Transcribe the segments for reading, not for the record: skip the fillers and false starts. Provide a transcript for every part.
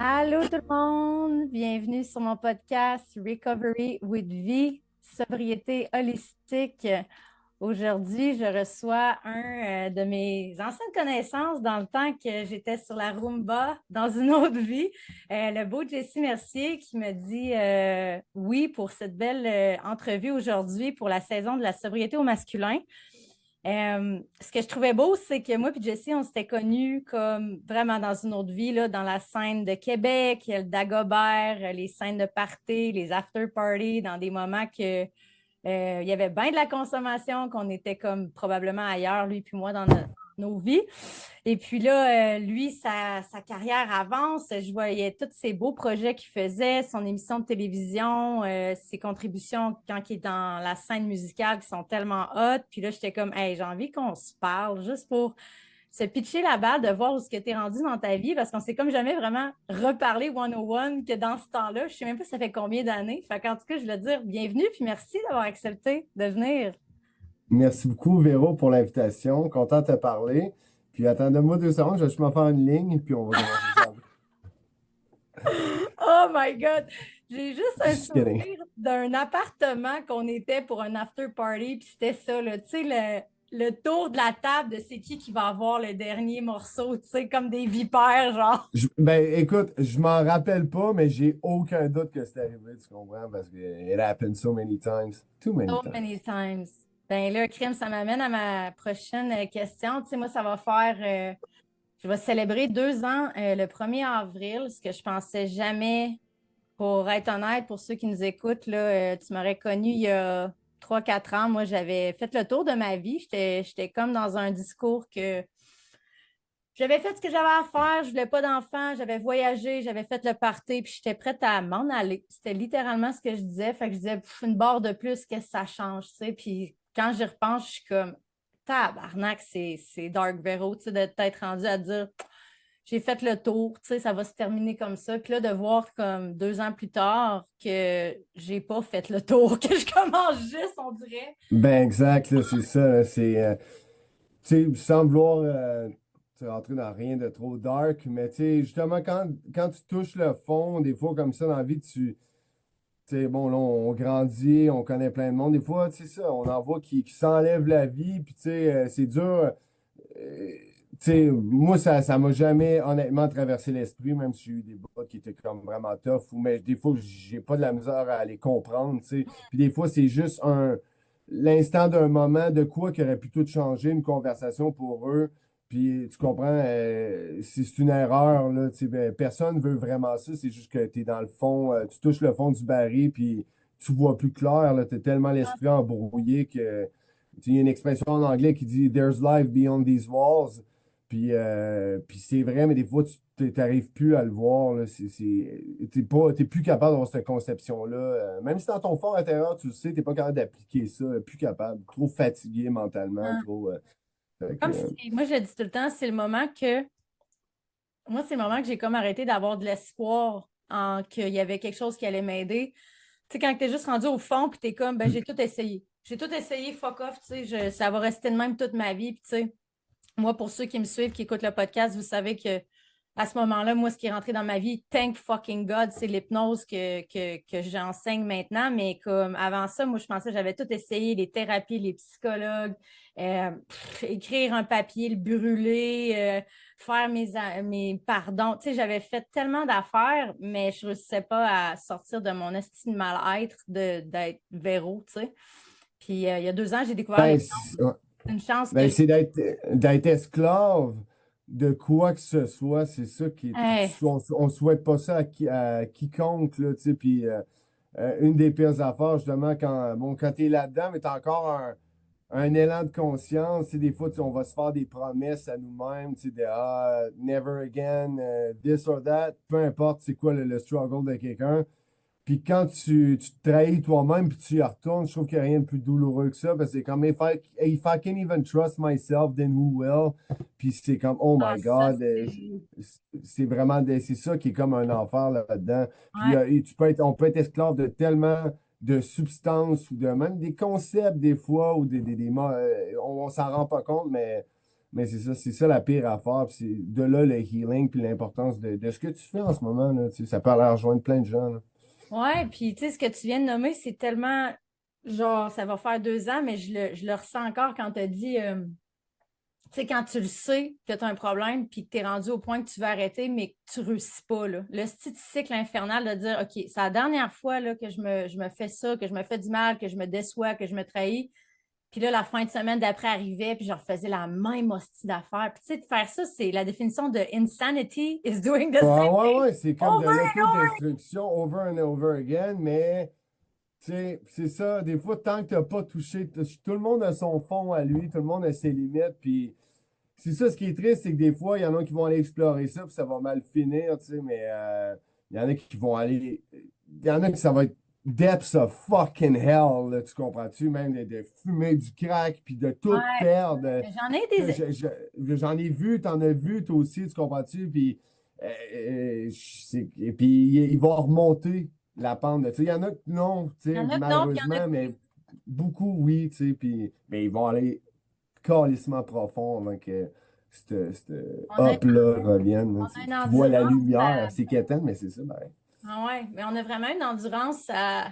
Allô tout le monde, bienvenue sur mon podcast Recovery with V, sobriété holistique. Aujourd'hui, je reçois un de mes anciennes connaissances dans le temps que j'étais sur la Roomba dans une autre vie, le beau Jesse Mercier qui me dit oui pour cette belle entrevue aujourd'hui pour la saison de la sobriété au masculin. Ce que je trouvais beau, c'est que moi et Jessie, on s'était connus comme vraiment dans une autre vie, là, dans la scène de Québec, le Dagobert, les scènes de party, les after-parties, dans des moments que il y avait bien de la consommation, qu'on était comme probablement ailleurs, lui puis moi, dans nos vies. Et puis là, lui, sa carrière avance. Je voyais tous ses beaux projets qu'il faisait, son émission de télévision, ses contributions quand il est dans la scène musicale qui sont tellement hot. Puis là, j'étais comme, hey, j'ai envie qu'on se parle juste pour se pitcher la balle, de voir où ce que tu es rendu dans ta vie, parce qu'on s'est comme jamais vraiment reparlé one-on-one que dans ce temps-là. Je sais même pas ça fait combien d'années. Fait qu'en tout cas, je voulais dire bienvenue, puis merci d'avoir accepté de venir. Merci beaucoup, Véro, pour l'invitation. Content de te parler. Puis attendez-moi 2 secondes, je vais juste m'en faire une ligne, puis on va commencer ça. Oh my God! J'ai juste un Just kidding. souvenir d'un appartement qu'on était pour un after party, puis c'était ça, là, tu sais, le tour de la table de c'est qui va avoir le dernier morceau, tu sais, comme des vipères, genre. Ben, écoute, je m'en rappelle pas, mais j'ai aucun doute que c'est arrivé, tu comprends? Parce que it happened so many times. Too many So times. many times. Ben là, crime, ça m'amène à ma prochaine question. Tu sais, moi, ça va faire, je vais célébrer 2 ans le 1er avril, ce que je pensais jamais. Pour être honnête, pour ceux qui nous écoutent, là, tu m'aurais connu il y a 3, 4 ans. Moi, j'avais fait le tour de ma vie. J'étais comme dans un discours que j'avais fait ce que j'avais à faire. Je voulais pas d'enfants. J'avais voyagé, j'avais fait le party, puis j'étais prête à m'en aller. C'était littéralement ce que je disais. Fait que je disais, pff, une barre de plus, qu'est-ce que ça change, tu sais. Puis quand j'y repense, je suis comme, tabarnak, c'est Dark Vero, tu sais, de t'être rendu à dire, j'ai fait le tour, tu sais, ça va se terminer comme ça. Puis là, de voir comme 2 ans plus tard que j'ai pas fait le tour, que je commence juste, on dirait. Ben, exact, là, c'est ça. Là, c'est, tu sais, sans vouloir rentrer dans rien de trop dark, mais tu sais, justement, quand tu touches le fond, des fois comme ça dans la vie, tu sais, bon, là, on grandit, on connaît plein de monde. Des fois, tu sais ça, on en voit qui s'enlèvent la vie, puis tu sais, c'est dur. Tu sais, moi, ça m'a jamais honnêtement traversé l'esprit, même si j'ai eu des bouts qui étaient comme vraiment tough, mais des fois, j'ai pas de la misère à les comprendre, tu sais. Puis des fois, c'est juste l'instant d'un moment de quoi qui aurait pu tout changer, une conversation pour eux. Puis tu comprends, c'est une erreur, là, tu sais, ben, personne veut vraiment ça, c'est juste que tu es dans le fond, tu touches le fond du baril, puis tu vois plus clair, là, tu tellement l'esprit embrouillé que, tu sais, il y a une expression en anglais qui dit There's life beyond these walls. Puis c'est vrai, mais des fois, tu n'arrives plus à le voir, là, t'es plus capable d'avoir cette conception-là. Même si dans ton fort intérieur, tu le sais, tu n'es pas capable d'appliquer ça, plus capable, trop fatigué mentalement, trop. Fait que, Comme si, moi, je le dis tout le temps, c'est le moment que, moi, c'est le moment que j'ai comme arrêté d'avoir de l'espoir en qu'il y avait quelque chose qui allait m'aider. Tu sais, quand t'es juste rendu au fond, puis t'es comme, ben, j'ai tout essayé. J'ai tout essayé, fuck off, tu sais, ça va rester de même toute ma vie, puis tu sais. Moi, pour ceux qui me suivent, qui écoutent le podcast, vous savez que à ce moment-là, moi, ce qui est rentré dans ma vie, thank fucking God, c'est l'hypnose que j'enseigne maintenant. Mais comme avant ça, moi, je pensais que j'avais tout essayé, les thérapies, les psychologues, écrire un papier, le brûler, faire mes pardons. Tu sais, j'avais fait tellement d'affaires, mais je ne réussissais pas à sortir de mon estime de mal-être d'être Véro, tu sais. Puis il y a 2 ans, j'ai découvert ben, l'hypnose. ouais. Une chance que Ben, c'est d'être esclave de quoi que ce soit, c'est ça qui est. Puis hey, on souhaite pas ça à quiconque, là, tu sais. Puis une des pires affaires, justement, quand tu es là-dedans, mais tu as encore un élan de conscience. Tu sais, des fois, on va se faire des promesses à nous-mêmes, tu sais, de never again, this or that, peu importe c'est quoi le struggle de quelqu'un. Puis quand tu te trahis toi-même puis tu y retournes, je trouve qu'il n'y a rien de plus douloureux que ça parce que c'est comme if I can't even trust myself, then who will? Puis c'est comme oh ah, my ça, God, c'est. c'est vraiment c'est ça qui est comme un enfer là-dedans. Puis Ouais. et on peut être esclave de tellement de substances ou de même des concepts des fois ou on s'en rend pas compte, mais Mais c'est ça la pire affaire. Puis c'est de là le healing, puis l'importance de ce que tu fais en ce moment, là. Tu sais, ça peut aller rejoindre plein de gens, là. Ouais, puis tu sais, ce que tu viens de nommer, c'est tellement, genre, ça va faire 2 ans, mais je le ressens encore quand tu as dit, tu sais, quand tu le sais que tu as un problème, puis que tu es rendu au point que tu veux arrêter, mais que tu ne réussis pas, là. Le petit cycle infernal de dire, OK, c'est la dernière fois là, que je me fais ça, que je me fais du mal, que je me déçois, que je me trahis. Puis là, la fin de semaine d'après arrivait, puis je refaisais la même hostie d'affaires. Puis tu sais, de faire ça, c'est la définition de insanity is doing the Ouais, same ouais, c'est comme de over and over. l'autodestruction over and over again, mais tu sais, c'est ça, des fois, tant que t'as pas touché, tout le monde a son fond à lui, tout le monde a ses limites, puis c'est ça, ce qui est triste, c'est que des fois, il y en a qui vont aller explorer ça, puis ça va mal finir, tu sais, mais il y en a qui vont aller. Il y en a qui ça va être depths of fucking hell, là, tu comprends-tu? Même de fumer du crack, puis de tout Ouais, perdre. j'en ai Ça, des. j'en ai vu, t'en as vu, toi aussi, tu comprends-tu? Puis, et puis il va remonter la pente. Tu sais, il y en a qui non, tu Il y sais, en a que non, puis il y en a malheureusement, que mais beaucoup, oui, tu sais, puis mais ils vont aller calissement profond avant que cette on a, hop-là revienne, là. on a une Tu vois la endurance lumière, à. c'est quétaine, mais c'est ça, ben. Ah ouais, mais on a vraiment une endurance à.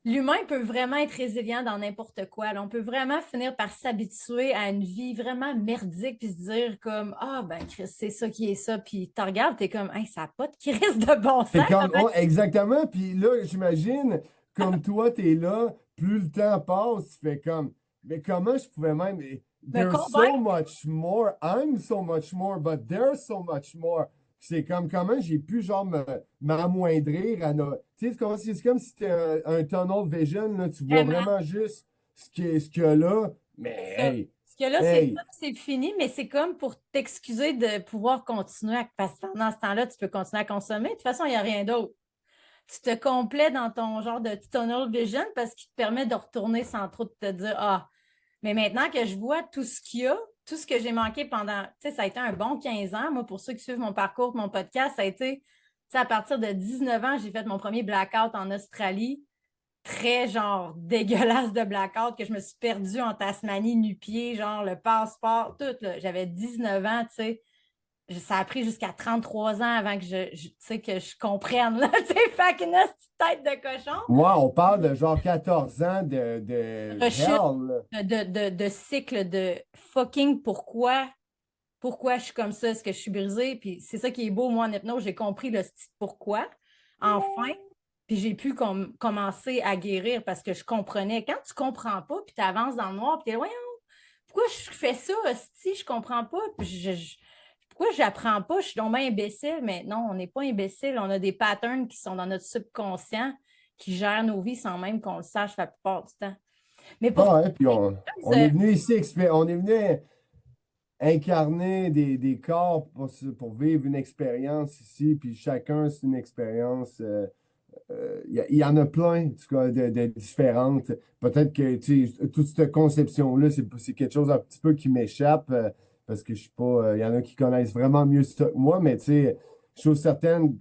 L'humain peut vraiment être résilient dans n'importe quoi, là. On peut vraiment finir par s'habituer à une vie vraiment merdique puis se dire comme ah ben Chris, c'est ça qui est ça. Puis tu regardes, t'es comme hey, ça n'a pas de crise de bon C'est sens. comme, oh, exactement, puis là, j'imagine, comme toi, t'es là, plus le temps passe, tu fais comme, mais comment je pouvais même, Me there's so convaincre. much more, I'm so much more, but there's so much more. C'est comme comment j'ai pu genre m'amoindrir à nos. Tu sais, c'est comme si c'était un tunnel vision, là, tu vois Vraiment, vraiment juste ce qu'il y a là, c'est mais ça. hey, Parce que là, hey, c'est fini, mais c'est comme pour t'excuser de pouvoir continuer à. Parce que pendant ce temps-là, tu peux continuer à consommer. De toute façon, il n'y a rien d'autre. Tu te complais dans ton genre de tunnel vision parce qu'il te permet de retourner sans trop te dire ah, mais maintenant que je vois tout ce qu'il y a, tout ce que j'ai manqué pendant, tu sais, ça a été un bon 15 ans. Moi, pour ceux qui suivent mon parcours, mon podcast, ça a été, tu sais, à partir de 19 ans, j'ai fait mon premier blackout en Australie. Très genre dégueulasse de blackout que je me suis perdue en Tasmanie, nu-pied, genre le passeport, tout. Là. J'avais 19 ans, tu sais. Ça a pris jusqu'à 33 ans avant que tu sais, que je comprenne, là, tu sais, fait qu'une petite tête de cochon. ouais, on parle de genre 14 ans de Rechute hell, là. de cycle de fucking pourquoi je suis comme ça, est-ce que je suis brisée? Puis c'est ça qui est beau, moi, en hypnose, j'ai compris le style pourquoi, enfin, puis j'ai pu commencer à guérir parce que je comprenais. Quand tu comprends pas, puis tu avances dans le noir, puis tu es là, voyons, pourquoi je fais ça, si je comprends pas, puis pourquoi j'apprends pas, je suis donc bien imbécile, mais non, on n'est pas imbécile, on a des patterns qui sont dans notre subconscient qui gèrent nos vies sans même qu'on le sache la plupart du temps. Mais pour Ah ouais, puis on est euh, venu ici, on est venu incarner des corps pour vivre une expérience ici, puis chacun, c'est une expérience. Il y en a plein, en tout cas, de différentes. Peut-être que tu sais, toute cette conception-là, c'est quelque chose un petit peu qui m'échappe, parce que je suis pas. Il y en a qui connaissent vraiment mieux ça que moi, mais tu sais, chose certaine,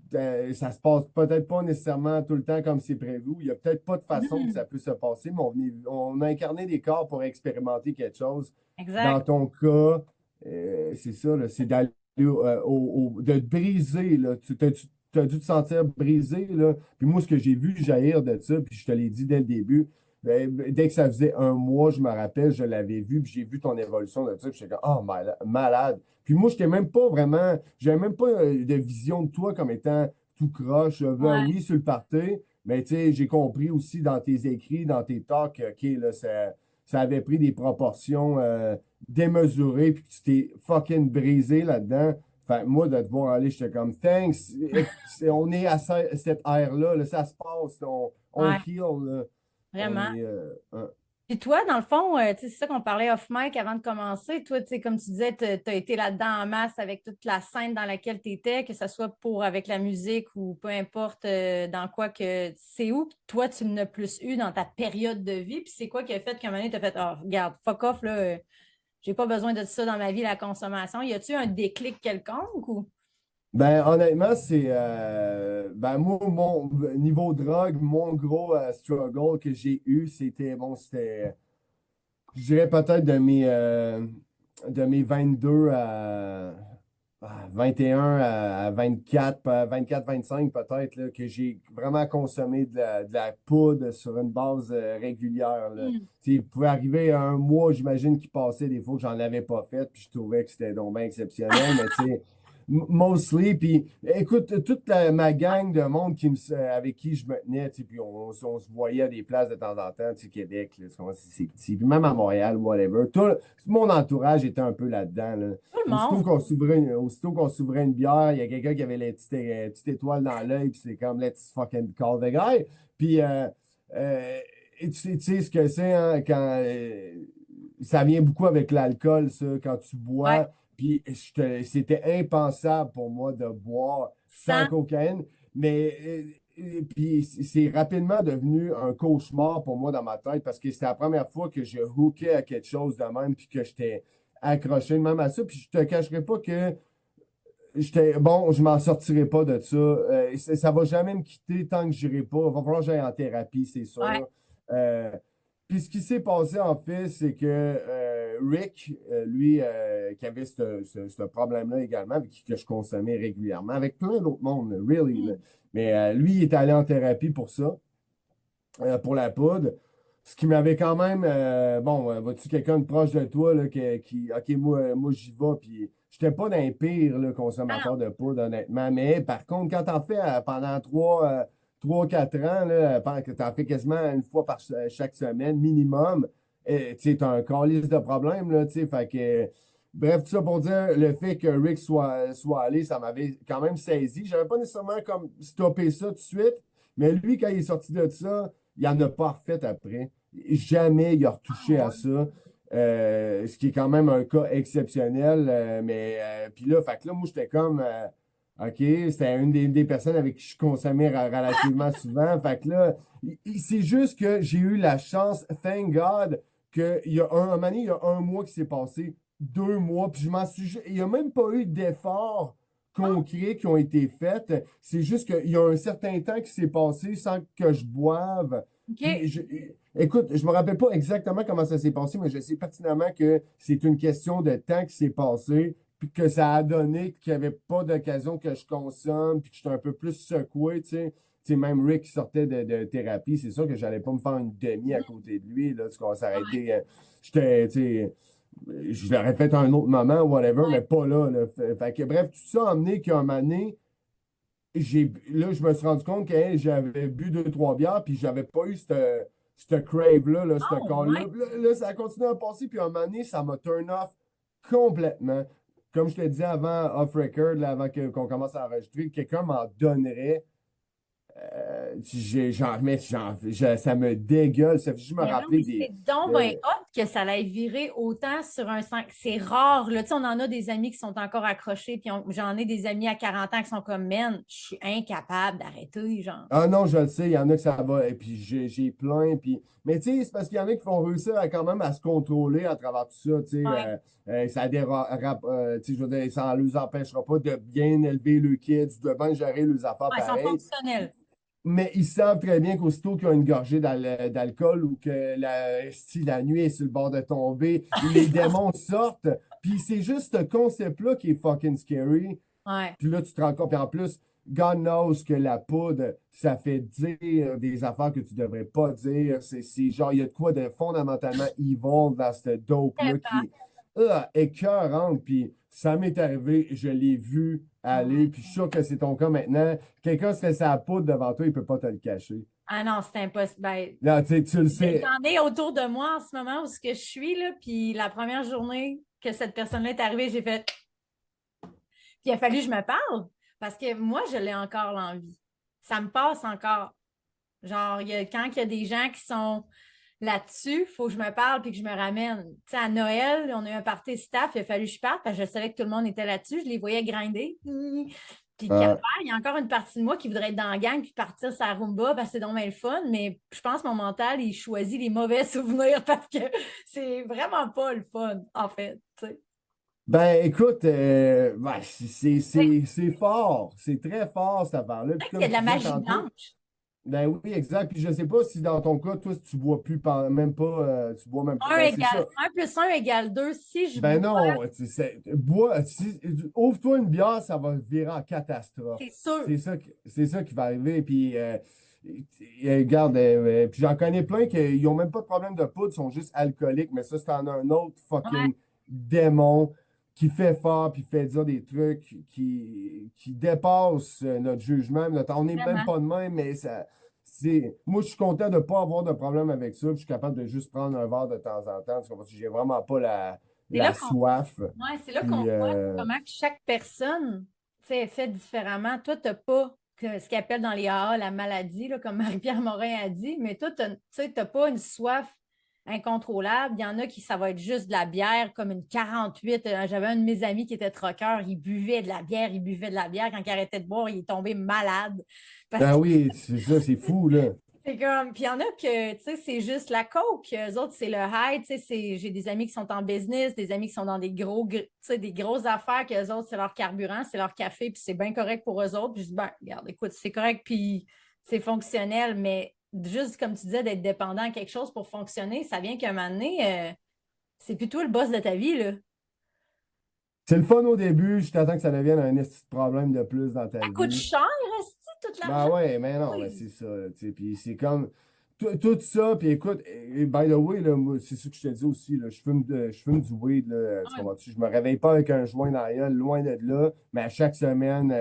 ça se passe peut-être pas nécessairement tout le temps comme c'est prévu. Il y a peut-être pas de façon que ça peut se passer, mais on a incarné des corps pour expérimenter quelque chose. Dans exact. ton cas, c'est ça, là, c'est d'aller de te briser, là. Tu as dû te sentir brisé, là. Puis moi, ce que j'ai vu jaillir de ça, puis je te l'ai dit dès le début, dès que ça faisait un mois, je me rappelle, je l'avais vu, puis j'ai vu ton évolution de ça, puis j'étais comme, oh, malade. Puis moi, je n'étais même pas vraiment, j'avais même pas de vision de toi comme étant tout croche. Ben Ouais. oui, sur le party, mais tu sais, j'ai compris aussi dans tes écrits, dans tes talks, OK, là, ça avait pris des proportions démesurées, puis que tu t'es fucking brisé là-dedans. Fait que moi, de te voir aller, j'étais comme, thanks. On est à cette ère-là, là, ça se passe, on Ouais, heal, là. On vraiment. est. Puis toi, dans le fond, tu sais, c'est ça qu'on parlait off mic avant de commencer. Toi, tu sais, comme tu disais, tu as été là-dedans en masse avec toute la scène dans laquelle tu étais, que ce soit pour avec la musique ou peu importe dans quoi que c'est où. Toi, tu l'as plus eu dans ta période de vie. Puis c'est quoi qui a fait qu'à un moment donné, tu as fait oh, regarde, fuck off, là, j'ai pas besoin de ça dans ma vie, la consommation. Y a-tu un déclic quelconque ou? Ben, honnêtement, c'est. Ben, moi, mon niveau drogue, mon gros struggle que j'ai eu, c'était. Bon, c'était. Je dirais peut-être de mes. de mes 22 à 21 à 24, 25 peut-être, là, que j'ai vraiment consommé de la poudre sur une base régulière. Là. Hmm. Tu sais, il pouvait arriver un mois, j'imagine, qui passait des fois que j'en avais pas fait, puis je trouvais que c'était donc bien exceptionnel, mais tu sais, mostly, puis écoute, toute ma gang de monde avec qui je me tenais, tu sais, puis on se voyait à des places de temps en temps, tu sais, Québec, là, c'est petit, puis même à Montréal, whatever. Tout mon entourage était un peu là-dedans, là. Tout le monde. Aussitôt qu'on s'ouvrait une bière, il y a quelqu'un qui avait les petites étoiles dans l'œil, puis c'est comme let's fucking call the guy. Puis, euh, et tu sais ce que c'est, hein, quand ça vient beaucoup avec l'alcool, ça, quand tu Ouais. bois. Puis, c'était impensable pour moi de boire sans Sans. cocaïne. Mais, puis, c'est rapidement devenu un cauchemar pour moi dans ma tête parce que c'était la première fois que je hookais à quelque chose de même, puis que j'étais accroché même à ça. Puis je te cacherai pas que bon, je m'en sortirai pas de ça. Ça va jamais me quitter tant que j'irai pas. Il va falloir que j'aille en thérapie, c'est Ouais. sûr. Euh, Puis ce qui s'est passé en fait, c'est que Rick, lui, qui avait ce problème-là également, avec qui que je consommais régulièrement, avec plein d'autres mondes, really. Là. Hmm. Mais lui, il est allé en thérapie pour ça pour la poudre. Ce qui m'avait quand même, bon, vois-tu quelqu'un de proche de toi là, OK, moi j'y vais, puis j'étais pas d'un pire là, Ah non. consommateur de poudre, honnêtement, mais par contre, quand t'en fais pendant 3-4 ans, là, que t'en fais quasiment une fois par chaque semaine, minimum, tu sais, t'as un calice de problème, là, tu sais, fait que, bref, tout ça pour dire, le fait que Rick soit allé, ça m'avait quand même saisi. J'avais pas nécessairement comme stoppé ça tout de suite, mais lui, quand il est sorti de ça, il en a pas refait après. Jamais il a Ah, retouché à ouais. ça. Ce qui est quand même un cas exceptionnel. Mais puis là, fait que là, moi, j'étais comme OK, c'était une des personnes avec qui je consommais relativement souvent. Fait que là, c'est juste que j'ai eu la chance, thank God, qu'il y a un moment donné, il y a un mois qui s'est passé, 2 mois, puis je m'en suis. Il n'y a même pas eu d'efforts concrets qui ont été faits. C'est juste qu'il y a un certain temps qui s'est passé sans que je boive. Puis, OK. écoute, je me rappelle pas exactement comment ça s'est passé, mais je sais pertinemment que c'est une question de temps qui s'est passé, puis que ça a donné qu'il n'y avait pas d'occasion que je consomme, puis que j'étais un peu plus secoué, tu sais. Tu sais, même Rick qui sortait de thérapie, c'est sûr que j'allais pas me faire une demi à côté de lui, là, tu vois, ça aurait Ouais. été, j'étais, tu sais, je l'aurais fait à un autre moment, whatever, mais pas là, là. Fait que, bref, tout ça a amené qu'à un moment donné, là, je me suis rendu compte que hey, j'avais bu 2-3 bières, puis j'avais pas eu cette crave-là, là, ce Oh, call-là. ouais. Là, ça a continué à passer, puis à un moment donné, ça m'a turn off complètement. Comme je te disais avant, off-record, là, avant qu'on commence à enregistrer, quelqu'un m'en donnerait. Ça me dégueule. Ça fait juste me Mais non, rappeler mais c'est donc bien de- hot que ça l'ait viré autant sur un 5. C'est rare, là. Tu sais, on en a des amis qui sont encore accrochés, puis j'en ai des amis à 40 ans qui sont comme, man, je suis incapable d'arrêter, genre. Ah non, je le sais, il y en a que ça va, et puis j'ai plein, puis... Mais tu sais, c'est parce qu'il y en a qui vont réussir quand même à se contrôler à travers tout ça, tu sais, Ouais. tu sais, je veux dire, ça ne les empêchera pas de bien élever le kids, de bien gérer les affaires Ouais, ils sont pareil, fonctionnels. mais ils savent très bien qu'aussitôt qu'ils ont une gorgée d'alcool ou que si la nuit est sur le bord de tomber, les démons sortent, puis c'est juste ce concept-là qui est fucking scary. Ouais. Puis là, tu te rends compte. Puis en plus, God knows que la poudre, ça fait dire des affaires que tu devrais pas dire. C'est genre, il y a de quoi de fondamentalement evil dans cette dope-là qui est écœurante. Puis ça m'est arrivé, je l'ai vu aller. Puis je suis sûr que c'est ton cas maintenant. Quelqu'un serait sa poudre devant toi, il peut pas te le cacher. Ah non, c'est impossible. Ben, Là, tu sais, tu le sais. j'en ai autour de moi en ce moment où ce que je suis, là, puis la première journée que cette personne-là est arrivée, j'ai fait. Puis il a fallu que je me parle parce que moi, je l'ai encore l'envie. Ça me passe encore. Genre, quand il y a des gens qui sont là-dessus, il faut que je me parle puis que je me ramène. Tu sais, à Noël, on a eu un party staff, il a fallu que je parte parce que je savais que tout le monde était là-dessus. Je les voyais grinder. Puis euh, il y a encore une partie de moi qui voudrait être dans la gang puis partir sa Roomba parce que c'est donc bien le fun, mais je pense que mon mental, il choisit les mauvais souvenirs parce que c'est vraiment pas le fun, en fait. Tu sais. ben, écoute, ben, c'est fort. C'est très fort, cette affaire-là. Puis Il y a comme de tu la disais magie tantôt, blanche. Ben oui, exact. Puis je sais pas si dans ton cas, toi, si tu bois plus, même pas, tu bois même pas. Ben c'est ça. 1 plus un égale 2. Si je Ben bois, non, bois, ouvre-toi une bière, ça va virer en catastrophe. c'est sûr. C'est ça qui va arriver. Puis, regarde, puis j'en connais plein qui n'ont même pas de problème de poudre, ils sont juste alcooliques, mais ça, c'est en un autre Ouais, fucking démon qui fait fort, puis fait dire des trucs qui dépassent notre jugement. On n'est même vraiment. pas de même, mais ça. Moi, je suis content de ne pas avoir de problème avec ça. Puis je suis capable de juste prendre un verre de temps en temps. Tu comprends? J'ai vraiment pas C'est la là soif. c'est là qu'on Puis, voit comment que chaque personne, tu sais, est faite différemment. Toi, tu n'as pas ce qu'ils appellent dans les AA la maladie, là, comme Marie-Pierre Morin a dit, mais toi, tu n'as pas une soif incontrôlable. Il y en a qui, ça va être juste de la bière, comme une 48. J'avais un de mes amis qui était troqueur, il buvait de la bière, il buvait de la bière. Quand il arrêtait de boire, il est tombé malade. Parce ben que oui, c'est ça, c'est fou, là. c'est comme, puis il y en a que, tu sais, c'est juste la coke. Eux autres, c'est le high. Tu sais, j'ai des amis qui sont en business, des amis qui sont dans des tu sais, des grosses affaires, que eux autres, c'est leur carburant, c'est leur café, puis c'est bien correct pour eux autres. Puis je dis, ben, regarde, écoute, c'est correct, puis c'est fonctionnel, mais juste comme tu disais, d'être dépendant à quelque chose pour fonctionner, ça vient qu'à un moment donné, c'est plus toi le boss de ta vie, là. C'est le fun au début, je t'attends que ça devienne un esti de problème de plus dans ta Ça coûte vie. cher, reste tout Ben l'argent? ouais, mais non, mais Oui. c'est ça, tu sais, puis c'est comme, tout ça, puis écoute, by the way, là, moi, c'est ça que je te dis aussi, là, je fume du weed, là, tu Ouais. comprends-tu? Je me réveille pas avec un joint dans la gueule, loin de là, mais à chaque semaine,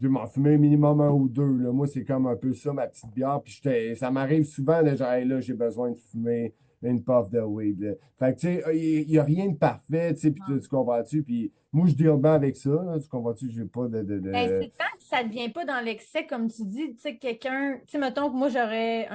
je vais m'en fumer minimum un ou deux, là. Moi, c'est comme un peu ça, ma petite bière, puis ça m'arrive souvent, là, genre, hey, là, j'ai besoin de fumer une puff de weed, là. Fait que, tu sais, il y a rien de parfait, tu sais, puis tu comprends-tu? Puis moi, je deal bien avec ça, là, tu comprends-tu? J'ai pas Ben, c'est tant que ça ne devient pas dans l'excès, comme tu dis, tu sais, quelqu'un, tu sais, mettons que moi j'aurais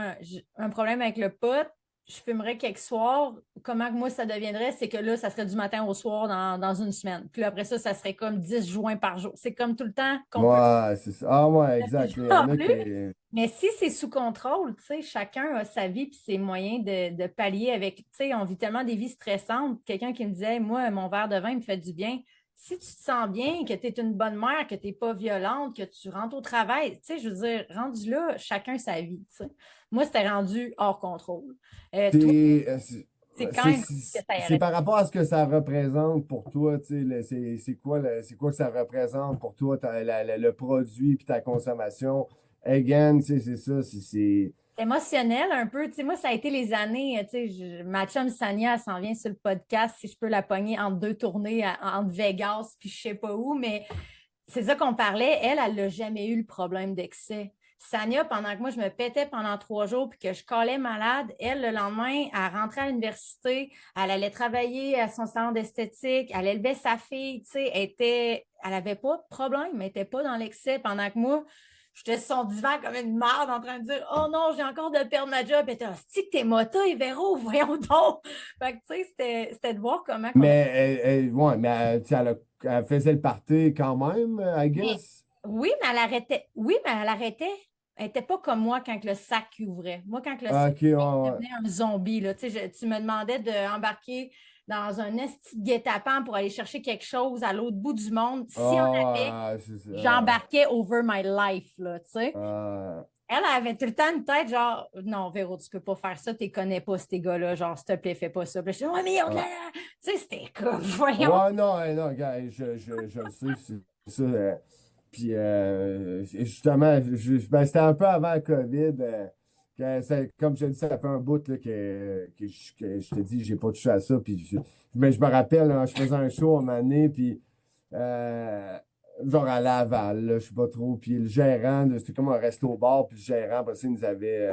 un problème avec le pot, je fumerais quelques soirs, comment que moi ça deviendrait, c'est que là, ça serait du matin au soir dans une semaine. Puis après ça serait comme 10 joints par jour. C'est comme tout le temps qu'on peut Ouais, c'est ça. Ah ouais, faire plus exact. Il y en en a plus. qui. Mais si c'est sous contrôle, tu sais, chacun a sa vie puis ses moyens de pallier avec, tu sais, on vit tellement des vies stressantes. Quelqu'un qui me disait, moi, mon verre de vin me fait du bien. Si tu te sens bien, que tu es une bonne mère, que tu n'es pas violente, que tu rentres au travail, tu sais, je veux dire, rendu là, chacun sa vie, tu sais. Moi, c'était rendu hors contrôle. Toi, C'est c'est quand même que ça c'est arrête. par rapport à ce que ça représente pour toi, tu sais, c'est quoi que ça représente pour toi, le produit puis ta consommation. Again, tu sais, c'est ça, Émotionnel un peu. Tu sais, moi, ça a été les années, tu sais, ma chum Sania, elle s'en vient sur le podcast, si je peux la pogner entre deux tournées, entre Vegas, puis je sais pas où, mais c'est ça qu'on parlait. Elle n'a jamais eu le problème d'excès. Sania, pendant que moi, je me pétais pendant 3 jours puis que je collais malade, elle, le lendemain, elle rentrait à l'université, elle allait travailler à son salon d'esthétique, elle élevait sa fille, tu sais, elle n'avait pas de problème, elle n'était pas dans l'excès pendant que moi, j'étais sur son divan comme une marde en train de dire oh non, j'ai encore de perdre ma job. Et t'as dit que t'es moto et Véro, voyons donc. Fait que tu sais, c'était de voir comment qu'on a. mais ouais, mais tu sais, elle faisait le party quand même, I Mais, guess. oui, mais elle arrêtait. Oui, mais elle arrêtait. Elle n'était pas comme moi quand le sac ouvrait. Moi, quand le Ah, sac ok, ouais, ouvrait, je ouais. devenais un zombie. Là. Tu sais, tu me demandais d'embarquer dans un esti de guet-apens pour aller chercher quelque chose à l'autre bout du monde. Si on avait, Ah, ouais, c'est ça. j'embarquais over my life, là, tu sais. Ah. Elle avait tout le temps une tête genre, non, Véro, tu peux pas faire ça, tu connais pas ces gars-là, genre, s'il te plaît, fais pas ça. Puis je dis, ouais, mais on Ah. a. Tu sais, c'était comme, voyons. Ouais, non, non, gars, je le sais, c'est ça. Puis, justement, ben, c'était un peu avant la COVID. Comme je te dis, ça fait un bout là, que je te dis, j'ai pas touché à ça. Puis, mais je me rappelle, hein, je faisais un show un moment donné, puis, euh, genre à Laval, là, je sais pas trop. Puis, le gérant, c'était comme un resto-bar, puis le gérant, après ça, il nous avait.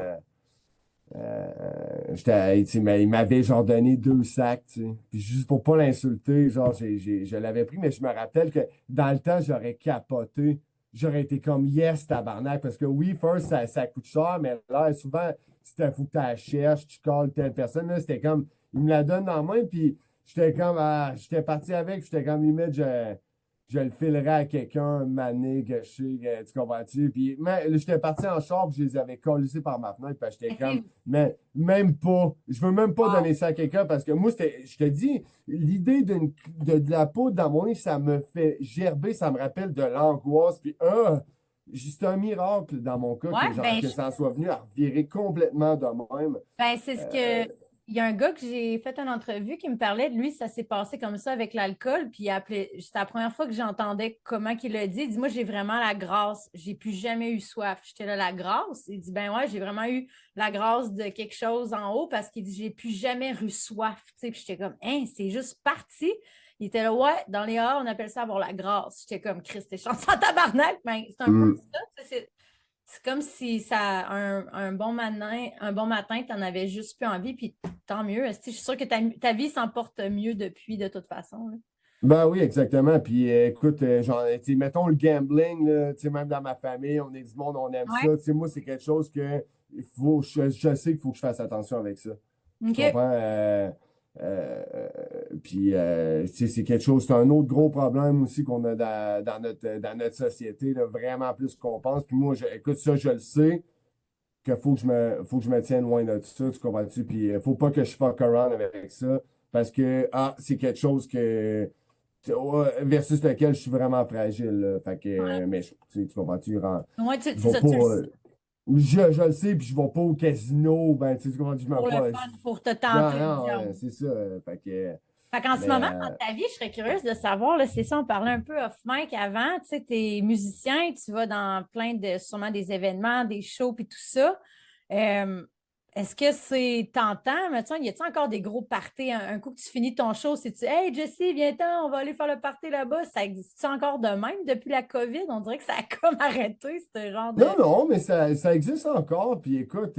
Tu sais, il m'avait genre donné 2 sacs, tu sais. Puis juste pour pas l'insulter, genre, je l'avais pris, mais je me rappelle que dans le temps, j'aurais capoté. J'aurais été comme yes, tabarnak, parce que oui, first, ça coûte cher, mais là, souvent, c'était faut que tu la cherches, tu calls telle personne. Là, c'était comme, il me la donne dans la main, puis j'étais comme, j'étais parti avec, j'étais comme, limite, je le filerais à quelqu'un, mané, gâché, tu comprends-tu? Puis j'étais parti en char, puis je les avais collés par ma fenêtre, puis j'étais comme, mais même pas. Je veux même pas Wow. donner ça à quelqu'un parce que moi, je te dis, l'idée de la poudre dans mon nez, ça me fait gerber, ça me rappelle de l'angoisse. Puis, c'est un miracle dans mon cas Ouais, ben, que ça en soit venu à revirer complètement de même. ben, c'est ce Euh, que. Il y a un gars que j'ai fait une entrevue qui me parlait de lui, ça s'est passé comme ça avec l'alcool. Puis il a appelé, c'était la première fois que j'entendais comment il a dit. Il dit, moi, j'ai vraiment la grâce. J'ai plus jamais eu soif. J'étais là, la grâce. Il dit, ben ouais, j'ai vraiment eu la grâce de quelque chose en haut parce qu'il dit, j'ai plus jamais eu soif. Tu sais, puis j'étais comme, hein, c'est juste parti. Il était là, ouais, dans les arts, on appelle ça avoir la grâce. J'étais comme, Christ, t'es chanté en tabarnak. Ben, c'est un peu hmm. ça. C'est comme si ça un bon matin, tu en avais juste plus envie, puis tant mieux. Je suis sûre que ta vie s'en porte mieux depuis, de toute façon, là. Ben oui, exactement. Puis écoute, genre, tu sais, mettons le gambling, là, tu sais, même dans ma famille, on est du monde, on aime Ouais. ça. Tu sais, moi, c'est quelque chose que je sais qu'il faut que je fasse attention avec ça. Tu OK. comprends? Puis, tu sais, c'est quelque chose, c'est un autre gros problème aussi qu'on a dans notre société, là, vraiment plus qu'on pense. Puis moi, écoute, ça, je le sais qu'il faut que je me tienne loin de ça, tu comprends-tu? Puis, faut pas que je fuck around avec ça parce que, c'est quelque chose que versus lequel je suis vraiment fragile. Là. Fait que, mais tu comprends-tu, Ouais, je c'est vais ça, pas. Je le sais, puis je vais pas au casino, ben, tu sais, comment je me pour le pas. fun, pour te Non, tenter, non, disons. c'est ça. Fait que, Fait qu'en ce mais, moment, dans ta vie, je serais curieuse de savoir, là, c'est ça, on parlait un peu off-mic avant, tu sais, t'es musicien, tu vas dans plein de, sûrement des événements, des shows, puis tout ça. Euh, Est-ce que c'est tentant? Mais tiens, y a-t-il encore des gros parties? Un coup que tu finis ton show, c'est-tu, hey, Jessie, viens-t'en, on va aller faire le party là-bas. Ça existe encore de même depuis la COVID? On dirait que ça a comme arrêté, ce genre de. non, non, mais ça existe encore. Puis écoute,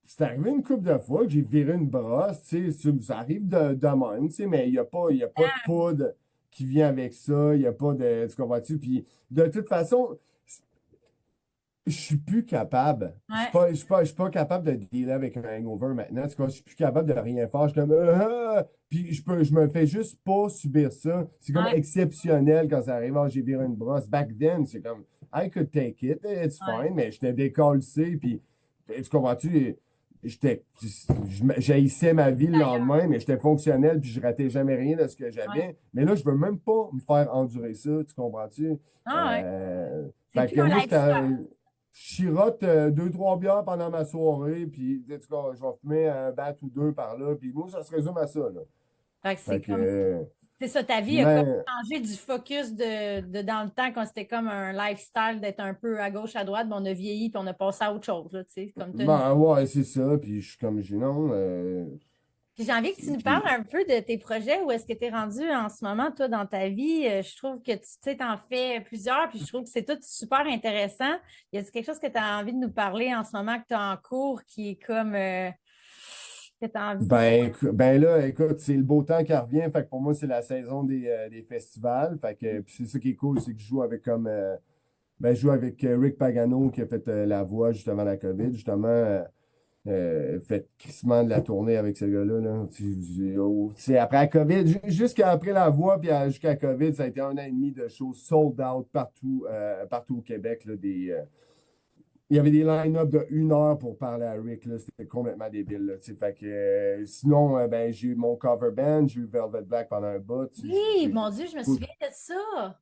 c'est arrivé une couple de fois que j'ai viré une brosse, tu sais, ça arrive de même, tu sais, mais il y a pas de poudre qui vient avec ça, il n'y a pas de, tu comprends-tu? Puis de toute façon, je suis plus capable. Ouais, Je suis pas capable de dealer avec un hangover maintenant. Tu vois, je suis plus capable de rien faire. Je suis comme, puis je me fais juste pas subir ça. C'est comme ouais, exceptionnel quand ça arrive. Ah, j'ai viré une brosse. Back then, c'est comme, I could take it. It's ouais, fine. Mais j'étais décalcé. Puis, tu comprends-tu? J'haïssais ma vie le d'ailleurs. lendemain, mais j'étais fonctionnel. Puis, je ratais jamais rien de ce que Ouais. j'avais. Mais là, je veux même pas me faire endurer ça. Tu comprends-tu? Ah ouais. C'est Fait plus que un moi, lifestyle. je chirote deux, trois bières pendant ma soirée, puis tu sais, je vais fumer un bat ou deux par là, puis moi, ça se résume à ça, là. Fait que c'est Fait que, comme c'est ça, ta vie a comme mais, changé du focus de dans le temps quand c'était comme un lifestyle d'être un peu à gauche, à droite, mais on a vieilli puis on a passé à autre chose, là, tu sais, comme t'as une vie. ben, ouais, c'est ça, puis je suis comme, j'ai non, Puis j'ai envie que tu nous parles puis, un peu de tes projets, où est-ce que tu es rendu en ce moment, toi, dans ta vie. Je trouve que tu sais, t'en fais plusieurs, puis je trouve que c'est tout super intéressant. Y a-t-il quelque chose que tu as envie de nous parler en ce moment que tu as en cours qui est comme que tu as envie de. ben là, écoute, c'est le beau temps qui revient, fait que pour moi, c'est la saison des festivals, fait que, puis c'est ça qui est cool, c'est que je joue avec comme, ben, je joue avec Rick Pagano qui a fait la voix juste avant la COVID, justement. Fait crissement de la tournée avec ce gars-là. Là. Après la COVID, jusqu'à après la voix, puis jusqu'à la COVID, ça a été un an et demi de shows sold out partout, partout au Québec. Là, il y avait des line-up de 1 heure pour parler à Rick. Là, c'était complètement débile. Là, fait que, sinon, ben, j'ai eu mon cover band, j'ai eu Velvet Black pendant un bout. Oui, mon Dieu, je me souviens de ça.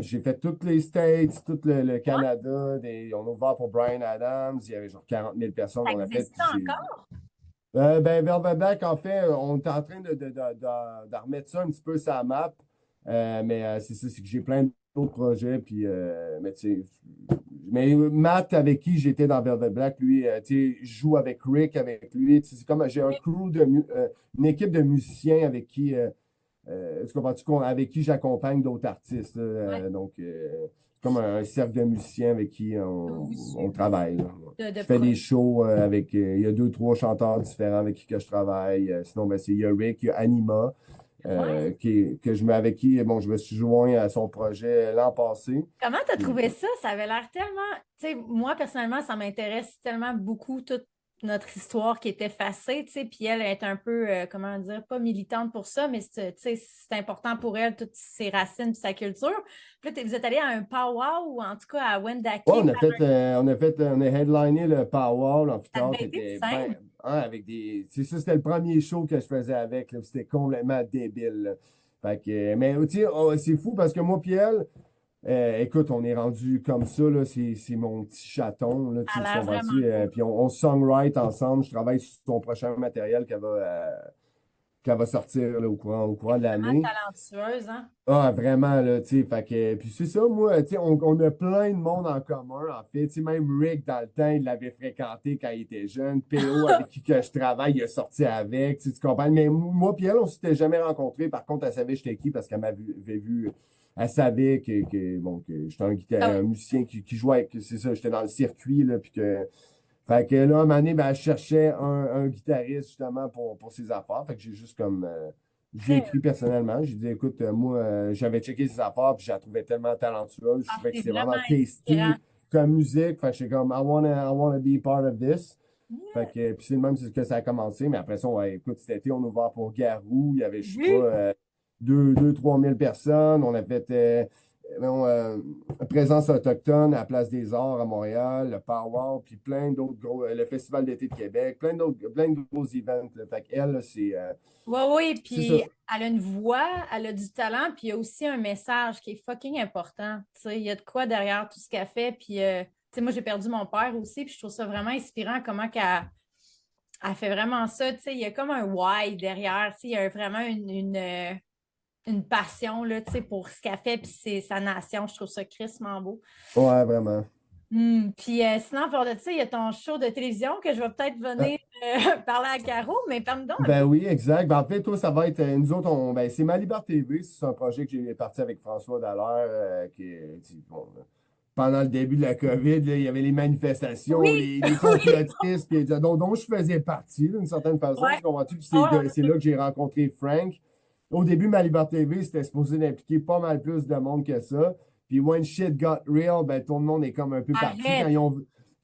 J'ai fait toutes les States, tout le Canada. On a ouvert pour Brian Adams. Il y avait genre 40 000 personnes. Ça On a fait. existe encore? Ben, Velvet Black, en fait, on est en train de remettre ça un petit peu sur la map. Mais c'est ça, c'est que j'ai plein d'autres projets. Puis, mais tu sais, mais Matt, avec qui j'étais dans Velvet Black, lui, tu sais, je joue avec Rick, avec lui. Tu sais, c'est comme j'ai un crew une équipe de musiciens avec qui, tu comprends-tu, avec qui j'accompagne d'autres artistes. Là. Ouais, Donc, c'est comme un cercle de musiciens avec qui je vous on suis travaille. Là. de Je fais des proche. shows avec. Il y a deux, trois chanteurs différents avec qui que je travaille. Sinon, ben, il y a Rick, il y a Anima, Ouais. que je mets avec qui, bon, je me suis joint à son projet l'an passé. Comment tu as Puis, trouvé ça? Ça avait l'air tellement. Tu sais, moi, personnellement, ça m'intéresse tellement beaucoup toute notre histoire qui est effacée, tu sais, puis elle est un peu, comment dire, pas militante pour ça, mais tu sais, c'est important pour elle, toutes ses racines, puis sa culture. Puis là, vous êtes allé à un powwow, ou en tout cas à Wendake, ouais, on a headliné le Power, ça devait l'amphithéâtre être était insane. ben, avec des. C'est ça, c'était le premier show que je faisais avec, là, c'était complètement débile. Là. Fait que, mais tu sais, c'est fou parce que moi, puis elle, Écoute, on est rendu comme ça, là, c'est mon petit chaton, là, Ça a tu l'air vraiment comprends-tu? cool. Puis on songwrite ensemble, je travaille sur son prochain matériel qu'elle va sortir là, au Elle courant est de vraiment l'année. talentueuse, hein? Ah, vraiment, là, tu sais, fait que, puis c'est ça, moi, tu sais, on a plein de monde en commun, en fait, tu sais, même Rick, dans le temps, il l'avait fréquenté quand il était jeune, PO, avec qui que je travaille, il a sorti avec, tu sais, tu comprends, mais moi puis elle, on s'était jamais rencontrés, par contre, elle savait j'étais qui, parce qu'elle m'avait vu, elle savait bon, que j'étais Ah un oui. musicien qui jouait avec, c'est ça, j'étais dans le circuit, là, puis que, fait que là, un moment donné, ben, elle cherchait un guitariste, justement, pour ses affaires, fait que j'ai juste comme... j'ai Très. écrit personnellement. J'ai dit, écoute, moi, j'avais checké ses affaires, puis je la trouvais tellement talentueuse. Je Ah, trouvais que c'est c'est vraiment vraiment inspirant. tasty comme musique. Fait que j'étais comme, I wanna be part of this. Fait Yeah. que, puis c'est le même c'est que ça a commencé. Mais après ça, ouais, écoute, cet été, on a ouvert pour Garou. Il y avait, je sais pas, Oui. 3 000 personnes. On a fait non, présence autochtone à la Place des Arts à Montréal, le Power, puis plein d'autres gros, le Festival d'été de Québec, plein de gros events, là. Fait qu'elle, là, Oui, oui, c'est ça. puis elle a une voix, elle a du talent, puis il y a aussi un message qui est fucking important. Tu sais, il y a de quoi derrière tout ce qu'elle fait, puis tu sais, moi j'ai perdu mon père aussi, puis je trouve ça vraiment inspirant comment qu'elle elle fait vraiment ça. Tu sais, il y a comme un why derrière, tu sais, il y a vraiment une passion là, tu sais, pour ce qu'elle fait, puis c'est sa nation. Je trouve ça crissement beau. Ouais, vraiment. Puis sinon, pour de ça, il y a ton show de télévision que je vais peut-être venir parler à Caro, mais parle-nous donc un peu. Ben oui, exact. Ben en fait, toi, ça va être. Nous autres, ben, c'est Ma Liberté TV. C'est un projet que j'ai parti avec François Dallaire, bon, pendant le début de la COVID, là, il y avait les manifestations, Oui, les oui, complotistes, dont je faisais partie, d'une certaine façon. ouais. Tu comprends-tu? Puis Ah ouais, c'est là que j'ai rencontré Frank. Au début, Ma Liberté TV, c'était supposé d'impliquer pas mal plus de monde que ça. Puis when shit got real, ben tout le monde est comme un peu parti arrête.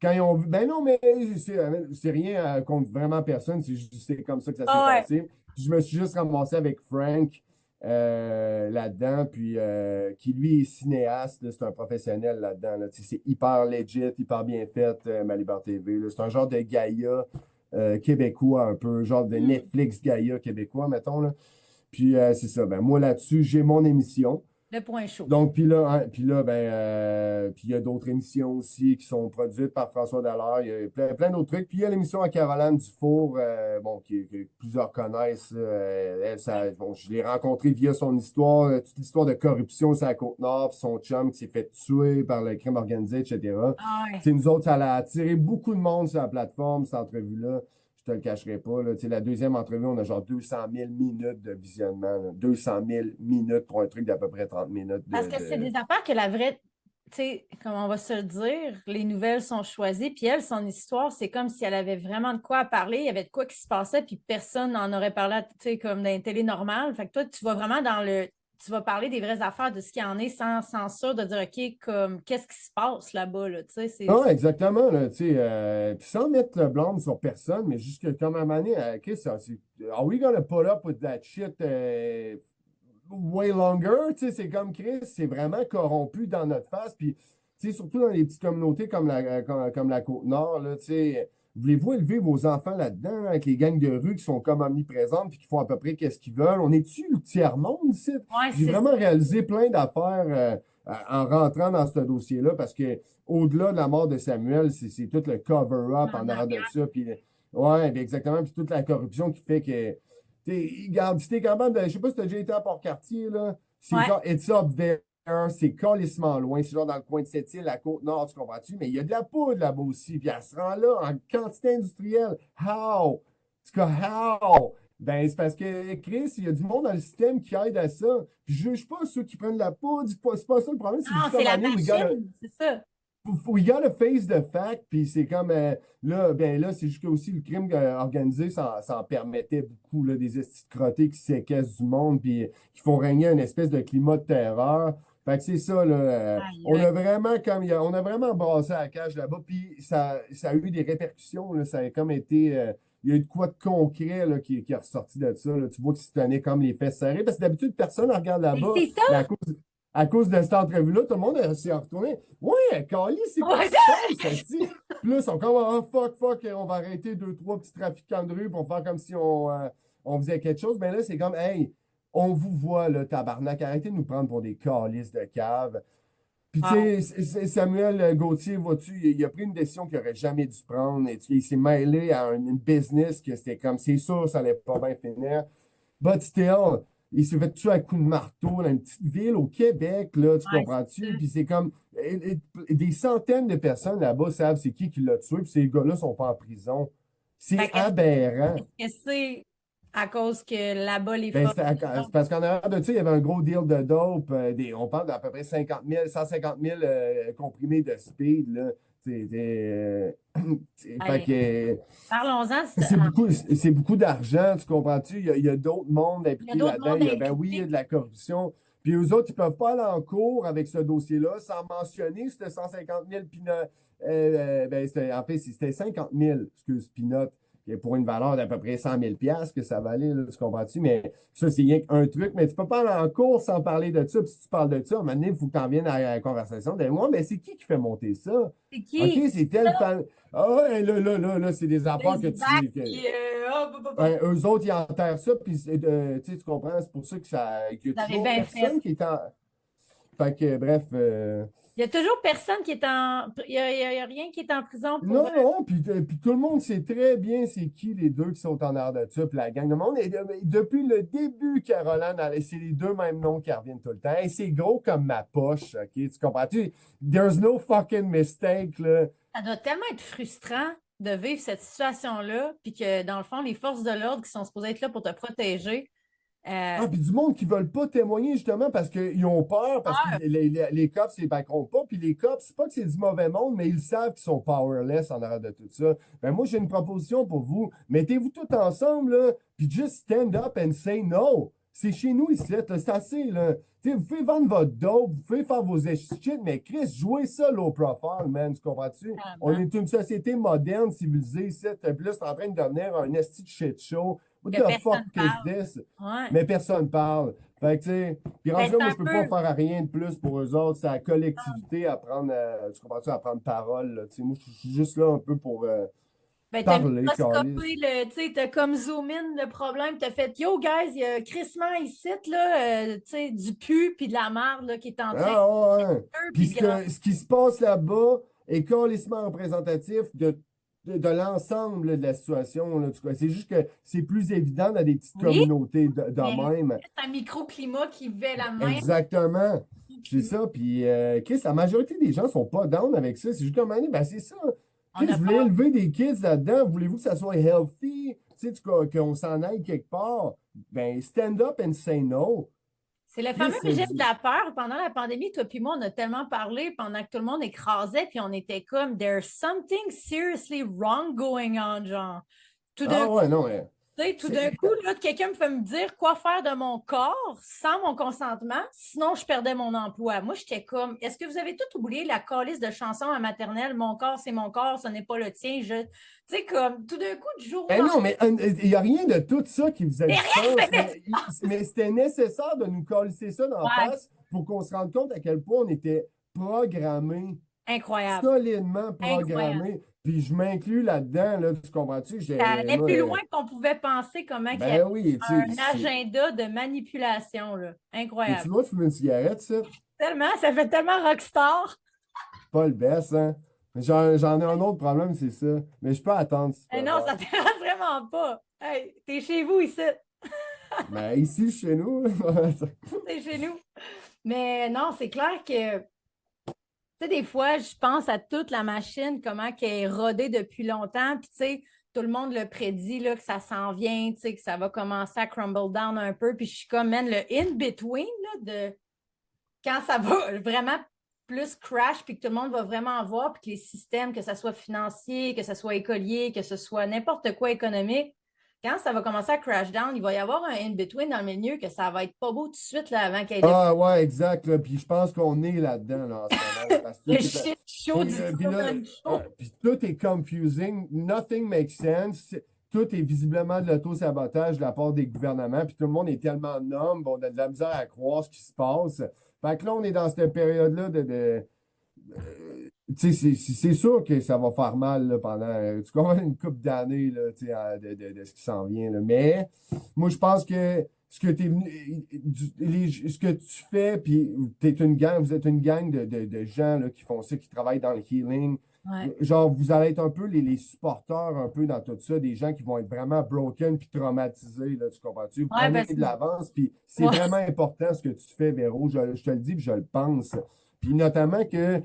quand ils ont vu, ben non, mais c'est rien contre vraiment personne, c'est comme ça que ça s'est Ah ouais. passé. Puis je me suis juste ramassé avec Frank là-dedans, puis qui lui est cinéaste, là, c'est un professionnel là-dedans. Là. Tu sais, c'est hyper legit, hyper bien fait, Ma Liberté TV. Là. C'est un genre de Gaïa québécois, un peu, genre de Hmm. Netflix Gaïa québécois, mettons. Là. Puis c'est ça, ben moi là-dessus, j'ai mon émission. Le point chaud. Donc, puis là, ben, puis il y a d'autres émissions aussi qui sont produites par François Dallaire. Il y a plein d'autres trucs. Puis il y a l'émission à Caroline Dufour, bon, que plusieurs connaissent. Elle, Ouais. bon, je l'ai rencontrée via son histoire, toute l'histoire de corruption sur la Côte-Nord, puis son chum qui s'est fait tuer par le crime organisé, etc. Ah ouais. Tu sais, nous autres, ça a attiré beaucoup de monde sur la plateforme, cette entrevue-là. Je te le cacherai pas. Là. Tu sais, la deuxième entrevue, on a genre 200 000 minutes de visionnement. Là. 200 000 minutes pour un truc d'à peu près 30 minutes Parce que c'est des affaires que la vraie, tu sais, comme on va se le dire, les nouvelles sont choisies, puis elle, son histoire, c'est comme si elle avait vraiment de quoi à parler, il y avait de quoi qui se passait, puis personne n'en aurait parlé, tu sais, comme dans une télé normale. Fait que toi, tu vas vraiment dans le. Tu vas parler des vraies affaires, de ce qu'il y en est, sans censure, de dire, OK, comme, qu'est-ce qui se passe là-bas, là, tu sais, Ah, exactement, là, tu sais, puis sans mettre le blâme sur personne, mais juste que comme à un moment donné, OK, are we gonna put up with that shit way longer? Tu sais, c'est comme Chris, c'est vraiment corrompu dans notre face, puis, tu sais, surtout dans les petites communautés comme la Côte-Nord, là, tu sais, voulez-vous élever vos enfants là-dedans, là, avec les gangs de rue qui sont comme omniprésentes, puis qui font à peu près qu'est-ce qu'ils veulent? On est-tu le tiers-monde ici? ouais, J'ai c'est vraiment réalisé plein d'affaires en rentrant dans ce dossier-là, parce que au-delà de la mort de Samuel, c'est tout le cover-up en arrière de ça. Puis, ouais, ben exactement. Puis toute la corruption qui fait que. Regarde, si t'es capable de. Je sais pas si t'as déjà été à Port-Cartier, là. C'est ouais. genre, it's up there. C'est calissement loin. C'est genre dans le coin de cette île, la côte nord, tu comprends-tu? Mais il y a de la poudre là-bas aussi. Puis elle se rend là en quantité industrielle. How? En tout cas, how? Ben, c'est parce que, Chris, il y a du monde dans le système qui aide à ça. Puis je juge pas ceux qui prennent de la poudre. C'est pas ça le problème. C'est Non, juste à un c'est moment la donné où il y a machine, c'est ça. we gotta face the fact, puis c'est comme là, ben là, c'est juste que aussi le crime organisé, ça en permettait beaucoup, là, des estis de crottés qui séquestrent du monde, puis qui font régner une espèce de climat de terreur. Fait que c'est ça, là. Aïe, On aïe. a vraiment on a vraiment brassé à la cage là-bas, puis ça a eu des répercussions, là, ça a comme été. Il y a eu de quoi de concret là, qui est ressorti de ça. Là. Tu vois que tu tenais comme les fesses serrées. Parce que d'habitude, personne ne regarde Mais là-bas. c'est ça! Mais à cause de cette entrevue-là, tout le monde s'est retourné. Ouais, Carly, c'est quoi Ouais. qui se passe, esti? Puis là, ils sont comme, oh, fuck, on va arrêter deux, trois petits trafiquants de rue pour faire comme si on faisait quelque chose. Mais là, c'est comme, hey, on vous voit, là, tabarnak, arrêtez de nous prendre pour des calices de cave. Puis, tu Wow. sais, Samuel Gauthier, vois-tu, il a pris une décision qu'il n'aurait jamais dû prendre. Il s'est mêlé à une business que c'était comme, c'est sûr, ça allait pas bien finir. But still, il s'est fait tuer à coups de marteau dans une petite ville au Québec, là, tu Ouais, c'est comprends-tu? ça. Puis c'est comme, des centaines de personnes là-bas savent c'est qui l'a tué, puis ces gars-là sont pas en prison. C'est Fait que aberrant. est-ce que c'est à cause que là-bas, les Ben, forces c'est parce qu'en arrière de ça, il y avait un gros deal de dope. On parle d'à peu près 50 000, 150 000 comprimés de speed. Là. Fait Hey, que parlons-en. c'est beaucoup d'argent, tu comprends-tu? Il y a d'autres mondes Il y a impliqués d'autres là-dedans. mondes Ben oui, il y a impliqués. de la corruption. Puis eux autres, ils ne peuvent pas aller en cours avec ce dossier-là sans mentionner c'était 150 000 en fait, c'était 50 000, excuse, peanuts, pour une valeur d'à peu près 100 000 que ça valait, là, tu comprends-tu? Mais ça, c'est rien qu'un truc. Mais tu peux pas aller en cours sans parler de ça. Puis si tu parles de ça, à un moment donné, il faut que tu en viennes à la conversation. Ben moi, mais c'est qui fait monter ça? C'est OK, qui? c'est telle fan. Ah ouais, là, c'est des affaires que Lazy back, tu. puis hop, hop, hop, hop. Ben, eux autres, ils enterrent ça, puis tu comprends, c'est pour ça qu'il y a Vous avez toujours bien fait. personne qui est en. Fait que, bref. Il y a toujours personne qui est en. Il y a rien qui est en prison pour. Non, non, puis tout le monde sait très bien c'est qui les deux qui sont en arrière de ça, puis la gang. Le monde, depuis le début, Caroline, c'est les deux mêmes noms qui reviennent tout le temps. Hey, c'est gros comme ma poche, OK? Tu comprends-tu? There's no fucking mistake, là. Ça doit tellement être frustrant de vivre cette situation-là, puis que dans le fond, les forces de l'ordre qui sont supposées être là pour te protéger, euh, Ah, puis du monde qui veulent pas témoigner justement parce qu'ils ont peur, parce que les cops ne les backeront pas. Puis les cops, c'est pas que c'est du mauvais monde, mais ils savent qu'ils sont powerless en arrière de tout ça. Ben moi, j'ai une proposition pour vous. Mettez-vous tous ensemble, là, puis just stand up and say no. C'est chez nous ici, là, c'est assez, là. Tu sais, vous pouvez vendre votre dope, vous pouvez faire vos shit, mais Chris, jouez ça low profile, man, tu comprends-tu? On vraiment, est une société moderne, civilisée ici, puis là, c'est en train de devenir un esti de shit show. What que the fuck personne is parle. this? Ouais. Mais personne parle. Fait que, tu sais, puis Ben, rendu là, c'est moi, un je peux pas peu. faire rien de plus pour eux autres. C'est la collectivité à prendre, tu comprends-tu, à prendre parole, là. Tu sais, moi, je suis juste là un peu pour Ben, t'as parler, microscopé calice. tu sais, t'as comme zoom in le problème, t'as fait Yo, guys, il y a crissement ici, là, tu sais, du pu puis de la marde, là, qui est en train Ah, ouais, ouais. de Puis puis de grand. ce qui se passe là-bas est calissement représentatif de l'ensemble de la situation, là. C'est juste que c'est plus évident dans des petites Oui, communautés de mais même. c'est un microclimat qui vit la même Exactement. C'est climat. ça. Puis, Chris, la majorité des gens sont pas down avec ça. C'est juste comme, ben c'est ça. On Chris, a vous voulez peur. élever des kids là-dedans? Voulez-vous que ça soit healthy? Tu sais, qu'on s'en aille quelque part? Ben, stand up and say no. C'est le Chris, fameux régime de la peur. Pendant la pandémie, toi puis moi, on a tellement parlé pendant que tout le monde écrasait, puis on était comme There's something seriously wrong going on, genre. Tout d'un ah ouais, non, mais Tu sais, tout d'un c'est. coup, là, quelqu'un me fait me dire quoi faire de mon corps sans mon consentement, sinon je perdais mon emploi. Moi, j'étais comme, est-ce que vous avez tout oublié la calice de chanson à maternelle, mon corps, c'est mon corps, ce n'est pas le tien. Tu sais, comme, tout d'un coup, du jour au Ben lendemain, non, mais il n'y a rien de tout ça qui faisait mais du rien sens, ne fait mais c'était nécessaire de nous coller ça d'en Ouais, face pour qu'on se rende compte à quel point on était programmés. incroyable, Solidement incroyable. programmé. Puis je m'inclus là-dedans, là, tu comprends-tu? Ça allait Moi, plus loin qu'on pouvait penser comment il y avait ben oui, tu sais, un agenda de manipulation, là. t'es-tu Incroyable. loin de fumer une cigarette, ça? Tellement, ça fait tellement rockstar. Pas le best, hein? Mais j'en ai un autre problème, c'est ça. Mais je peux attendre si tu Eh peux non, voir. ça ne dérange vraiment pas. Hey, t'es chez vous ici. Mais ici, chez nous, C'est chez nous. Mais non, c'est clair que, tu sais, des fois, je pense à toute la machine, comment qu'elle est rodée depuis longtemps. Puis, tu sais, tout le monde le prédit, là, que ça s'en vient, tu sais, que ça va commencer à crumble down un peu. Puis, je suis comme, man, le in-between, là, de quand ça va vraiment plus crash, puis que tout le monde va vraiment voir, puis que les systèmes, que ce soit financier, que ce soit écolier, que ce soit n'importe quoi économique, quand ça va commencer à crash down, il va y avoir un in-between dans le milieu que ça va être pas beau tout de suite là, avant qu'il y ait ah ouais, exact. Là. Puis je pense qu'on est là-dedans là, en ce moment. Là, parce que le tout est. shit show du Puis là, Truman Show. puis tout est confusing. Nothing makes sense. Tout est visiblement de l'auto-sabotage de la part des gouvernements. Puis tout le monde est tellement numb. On a de la misère à croire ce qui se passe. Fait que là, on est dans cette période-là tu sais, c'est sûr que ça va faire mal là, pendant tu comprends, une couple d'années là, tu sais, de ce qui s'en vient. Là. Mais moi, je pense que ce que t'es venu, ce que tu fais, puis t'es une gang, vous êtes une gang de gens là, qui font ça, qui travaillent dans le healing. Ouais. Genre, vous allez être un peu les supporters un peu dans tout ça, des gens qui vont être vraiment broken puis traumatisés, là, tu comprends-tu? Vous Ouais, prenez parce que de l'avance, puis c'est ouais. vraiment important ce que tu fais, Véro, je te le dis, puis je le pense. Puis notamment que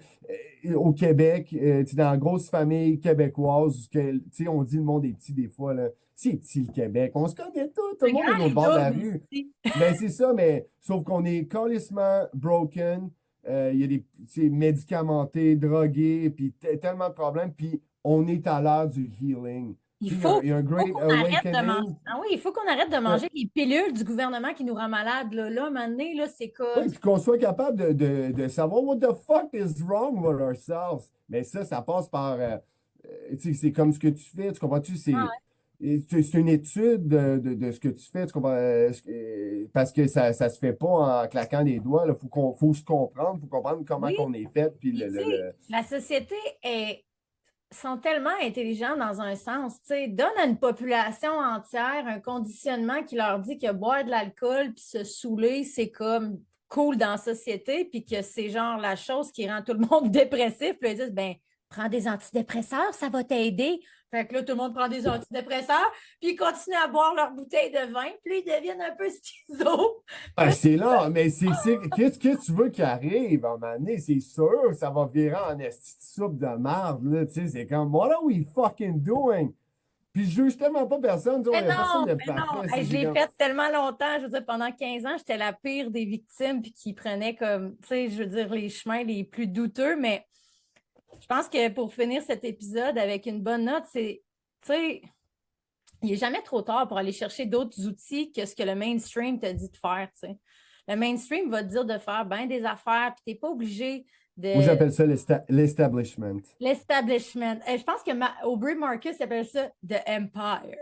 au Québec, tu sais, dans la grosse famille québécoise, que, tu sais, on dit le monde est petit des fois, là. C'est petit le Québec, on se connaît tout le C'est monde est grand de les l'autre bord de la doubles rue. ici. Ben, c'est ça, mais sauf qu'on est calissement broken. Il y a des tu sais, médicamentés, drogués, puis tellement de problèmes, puis on est à l'heure du healing. Il Tu sais, faut, il y a un faut great qu'on arrête de manger. awakening. Ah oui, il faut qu'on arrête de Ouais. manger les pilules du gouvernement qui nous rend malades. Là, à un moment donné, là, c'est Oui, comme. puis qu'on soit capable de savoir what the fuck is wrong with ourselves. Mais ça passe par. Tu sais, c'est comme ce que tu fais, tu comprends-tu? C'est une étude de ce que tu fais, tu comprends? Parce que ça se fait pas en claquant des doigts. Il faut se comprendre, il faut comprendre comment Oui, qu'on est fait. Puis puis tu sais, la société est sont tellement intelligents dans un sens, tu sais, donne à une population entière un conditionnement qui leur dit que boire de l'alcool puis se saouler, c'est comme cool dans la société, puis que c'est genre la chose qui rend tout le monde dépressif. Puis ils disent, ben, prends des antidépresseurs, ça va t'aider. Fait que là, tout le monde prend des antidépresseurs, puis ils continuent à boire leur bouteille de vin, puis ils deviennent un peu schizo. Puis ben, là, c'est là, mais qu'est-ce que tu veux qui arrive à un moment donné? C'est sûr, ça va virer en esti de soupe de merde, là, tu sais, c'est comme, what are we fucking doing? Puis je juge tellement pas personne, tu vois, il y a personne de Mais non. parfait, Hey, je c'est l'ai comme, fait tellement longtemps. Je veux dire, pendant 15 ans, j'étais la pire des victimes puis qui prenait comme, tu sais, je veux dire, les chemins les plus douteux. Mais je pense que pour finir cet épisode avec une bonne note, c'est, tu sais, il n'est jamais trop tard pour aller chercher d'autres outils que ce que le mainstream te dit de faire, tu sais. Le mainstream va te dire de faire bien des affaires, puis tu n'es pas obligé moi de j'appelle ça l'establishment. l'establishment. Je pense que Aubrey Marcus appelle ça The Empire.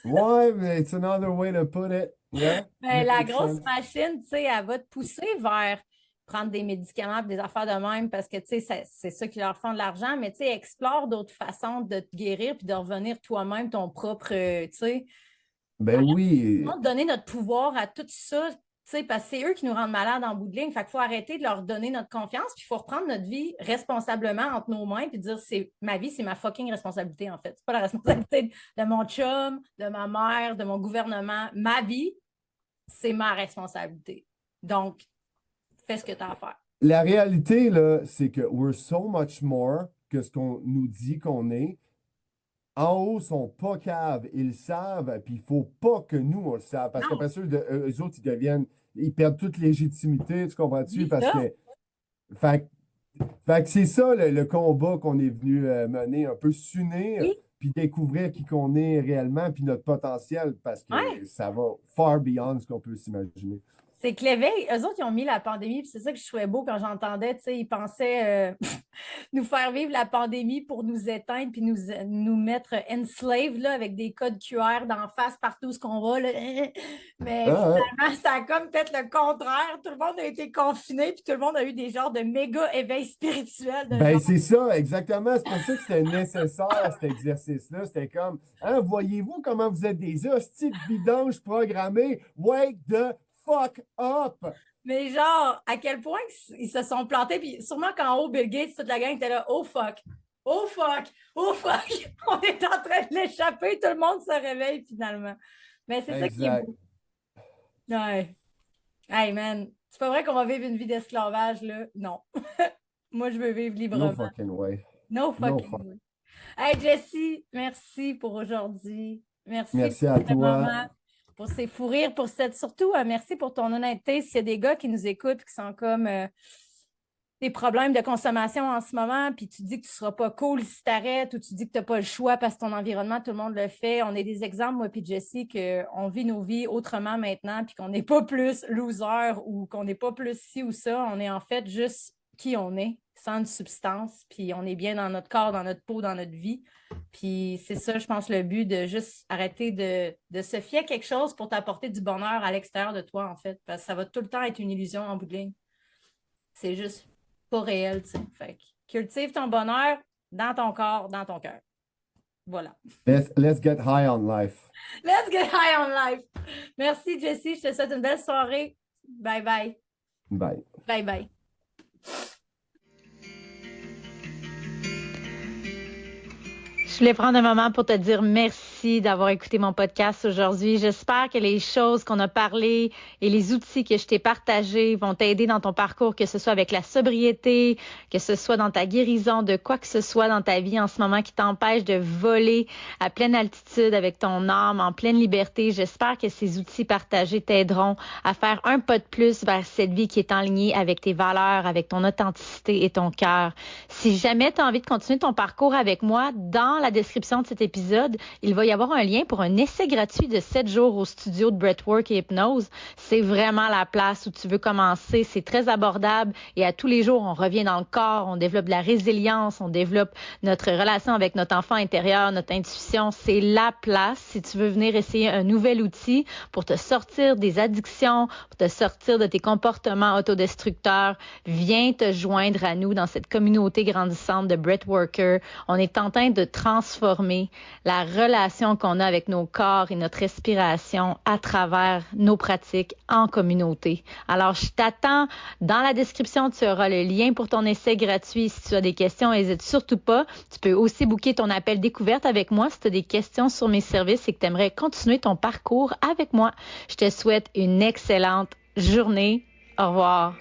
Ouais, mais it's another way to put it. Yeah, Ben, la makes grosse sense. machine, tu sais, elle va te pousser vers prendre des médicaments et des affaires de même parce que, tu sais, c'est ça qui leur font de l'argent, mais tu sais, explore d'autres façons de te guérir puis de revenir toi-même ton propre, tu sais, Ben oui, de donner notre pouvoir à tout ça, tu sais, parce que c'est eux qui nous rendent malades en bout de ligne. Fait qu'il faut arrêter de leur donner notre confiance puis il faut reprendre notre vie responsablement entre nos mains puis dire, c'est ma vie, c'est ma fucking responsabilité, en fait. C'est pas la responsabilité de mon chum, de ma mère, de mon gouvernement. Ma vie, c'est ma responsabilité. Donc, fais ce que tu as à faire. la réalité, là, c'est que we're so much more que ce qu'on nous dit qu'on est. En haut, sont pas caves, ils le savent, puis il faut pas que nous, on le sache, parce Non, qu'après ça, eux autres, ils perdent toute légitimité, tu comprends-tu? dis Parce ça. que, fait, fait que c'est ça le combat qu'on est venu mener, un peu s'unir, Oui. puis découvrir qui qu'on est réellement, puis notre potentiel, parce Ouais. que ça va far beyond ce qu'on peut s'imaginer. C'est que l'éveil, eux autres, ils ont mis la pandémie, puis c'est ça que je trouvais beau quand j'entendais, tu sais, ils pensaient nous faire vivre la pandémie pour nous éteindre, puis nous mettre enslaved, là, avec des codes QR d'en face partout ce qu'on va, là. Mais Ah, finalement, ça a comme peut-être le contraire. Tout le monde a été confiné, puis tout le monde a eu des genres de méga éveils spirituels de ben, genre, c'est ça, exactement. C'est pour ça que c'était nécessaire, cet exercice-là. C'était comme, hein, voyez-vous comment vous êtes des hosties de vidanges programmés? Wake the fuck up! mais genre, à quel point ils se sont plantés, puis sûrement qu'en haut, Bill Gates, toute la gang était là, oh fuck, oh fuck, oh fuck, on est en train de l'échapper, tout le monde se réveille finalement. Mais c'est ça qui est Exact. beau. Ouais. Hey man, c'est pas vrai qu'on va vivre une vie d'esclavage, là? Non. Moi, je veux vivre No librement. fucking way. No No fucking fuck. way. Hey Jessie, merci pour aujourd'hui. Merci Merci pour à ce toi. moment, pour ces fous rires, pour cette. Surtout, merci pour ton honnêteté. S'il y a des gars qui nous écoutent qui sont comme des problèmes de consommation en ce moment, puis tu dis que tu ne seras pas cool si tu arrêtes ou tu dis que tu n'as pas le choix parce que ton environnement, tout le monde le fait. On est des exemples, moi puis Jessie, qu'on vit nos vies autrement maintenant, puis qu'on n'est pas plus loser ou qu'on n'est pas plus ci ou ça. On est en fait juste qui on est, sans une substance, puis on est bien dans notre corps, dans notre peau, dans notre vie. Puis c'est ça, je pense, le but de juste arrêter de se fier à quelque chose pour t'apporter du bonheur à l'extérieur de toi, en fait, parce que ça va tout le temps être une illusion en bout de ligne. C'est juste pas réel, tu sais. Fait que cultive ton bonheur dans ton corps, dans ton cœur. Voilà. Let's get high on life. Let's get high on life. Merci, Jessie. Je te souhaite une belle soirée. Bye bye. Bye. Bye bye. Je voulais prendre un moment pour te dire merci d'avoir écouté mon podcast aujourd'hui. J'espère que les choses qu'on a parlé et les outils que je t'ai partagés vont t'aider dans ton parcours, que ce soit avec la sobriété, que ce soit dans ta guérison, de quoi que ce soit dans ta vie en ce moment qui t'empêche de voler à pleine altitude avec ton âme, en pleine liberté. J'espère que ces outils partagés t'aideront à faire un pas de plus vers cette vie qui est en ligne avec tes valeurs, avec ton authenticité et ton cœur. Si jamais tu as envie de continuer ton parcours avec moi, dans la description de cet épisode, il va y avoir un lien pour un essai gratuit de 7 jours au studio de Breathwork et Hypnose. C'est vraiment la place où tu veux commencer. C'est très abordable et à tous les jours, on revient dans le corps, on développe de la résilience, on développe notre relation avec notre enfant intérieur, notre intuition. C'est la place si tu veux venir essayer un nouvel outil pour te sortir des addictions, pour te sortir de tes comportements autodestructeurs. Viens te joindre à nous dans cette communauté grandissante de Breathworkers. On est en train de transformer la relation qu'on a avec nos corps et notre respiration à travers nos pratiques en communauté. Alors, je t'attends. Dans la description, tu auras le lien pour ton essai gratuit. Si tu as des questions, n'hésite surtout pas. Tu peux aussi booker ton appel découverte avec moi si tu as des questions sur mes services et que tu aimerais continuer ton parcours avec moi. Je te souhaite une excellente journée. Au revoir.